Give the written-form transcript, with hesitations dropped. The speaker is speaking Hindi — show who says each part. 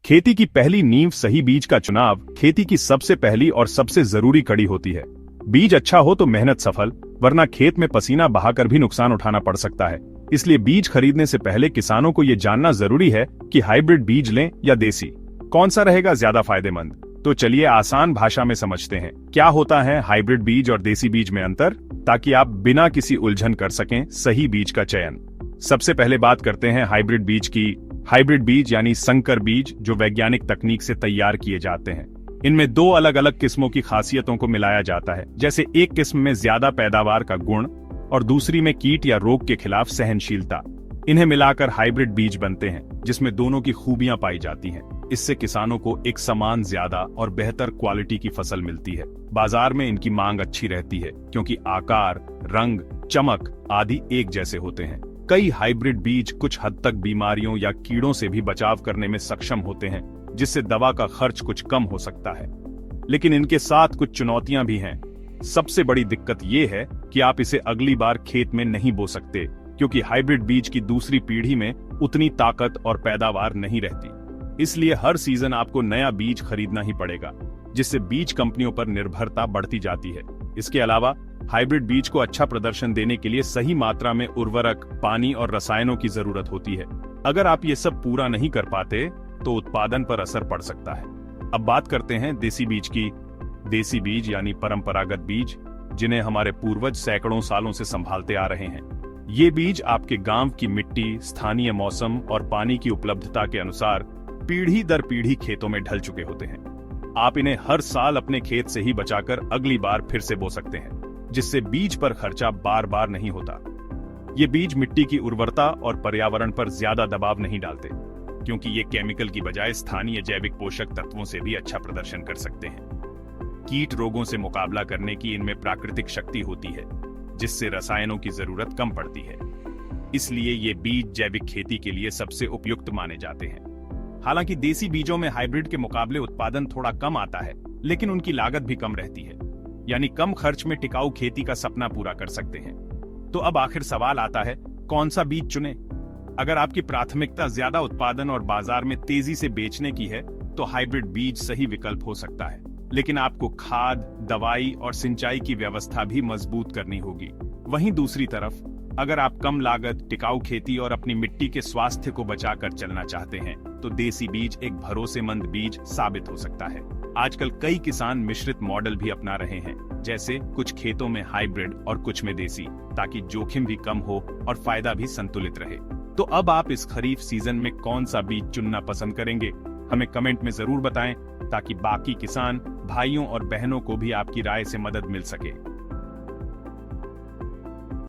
Speaker 1: खेती की पहली नींव सही बीज का चुनाव खेती की सबसे पहली और सबसे जरूरी कड़ी होती है। बीज अच्छा हो तो मेहनत सफल, वरना खेत में पसीना बहाकर भी नुकसान उठाना पड़ सकता है। इसलिए बीज खरीदने से पहले किसानों को ये जानना जरूरी है कि हाइब्रिड बीज लें या देसी, कौन सा रहेगा ज्यादा फायदेमंद। तो चलिए आसान भाषा में समझते हैं क्या होता है हाइब्रिड बीज और देसी बीज में अंतर, ताकि आप बिना किसी उलझन कर सकें सही बीज का चयन। सबसे पहले बात करते हैं हाइब्रिड बीज की। हाइब्रिड बीज यानी संकर बीज जो वैज्ञानिक तकनीक से तैयार किए जाते हैं। इनमें दो अलग अलग किस्मों की खासियतों को मिलाया जाता है। जैसे एक किस्म में ज्यादा पैदावार का गुण और दूसरी में कीट या रोग के खिलाफ सहनशीलता। इन्हें मिलाकर हाइब्रिड बीज बनते हैं जिसमें दोनों की खूबियां पाई जाती हैं। इससे किसानों को एक समान, ज्यादा और बेहतर क्वालिटी की फसल मिलती है। बाजार में इनकी मांग अच्छी रहती है क्योंकि आकार, रंग, चमक आदि एक जैसे होते हैं। कई हाइब्रिड बीज कुछ हद तक बीमारियों या कीड़ों से भी बचाव करने में सक्षम होते हैं, जिससे दवा का खर्च कुछ कम हो सकता है। लेकिन इनके साथ कुछ चुनौतियां भी हैं। सबसे बड़ी दिक्कत ये है कि आप इसे अगली बार खेत में नहीं बो सकते, क्योंकि हाइब्रिड बीज की दूसरी पीढ़ी में उतनी ताकत और पैदावार नहीं रहती। इसलिए हर सीजन आपको नया बीज खरीदना ही पड़ेगा, जिससे बीज कंपनियों पर निर्भरता बढ़ती जाती है। इसके अलावा हाइब्रिड बीज को अच्छा प्रदर्शन देने के लिए सही मात्रा में उर्वरक, पानी और रसायनों की जरूरत होती है। अगर आप ये सब पूरा नहीं कर पाते तो उत्पादन पर असर पड़ सकता है। अब बात करते हैं देसी बीज की। देसी बीज यानी परंपरागत बीज, जिन्हें हमारे पूर्वज सैकड़ों सालों से संभालते आ रहे हैं। ये बीज आपके गांव की मिट्टी, स्थानीय मौसम और पानी की उपलब्धता के अनुसार पीढ़ी दर पीढ़ी खेतों में ढल चुके होते हैं। आप इन्हें हर साल अपने खेत से ही बचाकर अगली बार फिर से बो सकते हैं, जिससे बीज पर खर्चा बार बार नहीं होता। ये बीज मिट्टी की उर्वरता और पर्यावरण पर ज्यादा दबाव नहीं डालते, क्योंकि ये केमिकल की बजाय स्थानीय जैविक पोषक तत्वों से भी अच्छा प्रदर्शन कर सकते हैं। कीट रोगों से मुकाबला करने की इनमें प्राकृतिक शक्ति होती है, जिससे रसायनों की जरूरत कम पड़ती है। इसलिए ये बीज जैविक खेती के लिए सबसे उपयुक्त माने जाते हैं। हालांकि देसी बीजों में हाइब्रिड के मुकाबले उत्पादन थोड़ा कम आता है, लेकिन उनकी लागत भी कम रहती है, यानी कम खर्च में टिकाऊ खेती का सपना पूरा कर सकते हैं। तो अब आखिर सवाल आता है, कौन सा बीज चुनें? अगर आपकी प्राथमिकता ज्यादा उत्पादन और बाजार में तेजी से बेचने की है, तो हाइब्रिड बीज सही विकल्प हो सकता है। लेकिन आपको खाद, दवाई और सिंचाई की व्यवस्था भी मजबूत करनी होगी। वहीं दूसरी तरफ, अगर आप कम लागत, टिकाऊ खेती और अपनी मिट्टी के स्वास्थ्य को बचाकर चलना चाहते हैं, तो देसी बीज एक भरोसेमंद बीज साबित हो सकता है। आजकल कई किसान मिश्रित मॉडल भी अपना रहे हैं, जैसे कुछ खेतों में हाइब्रिड और कुछ में देसी, ताकि जोखिम भी कम हो और फायदा भी संतुलित रहे। तो अब आप इस खरीफ सीजन में कौन सा बीज चुनना पसंद करेंगे? हमें कमेंट में जरूर बताएं, ताकि बाकी किसान भाइयों और बहनों को भी आपकी राय से मदद मिल सके।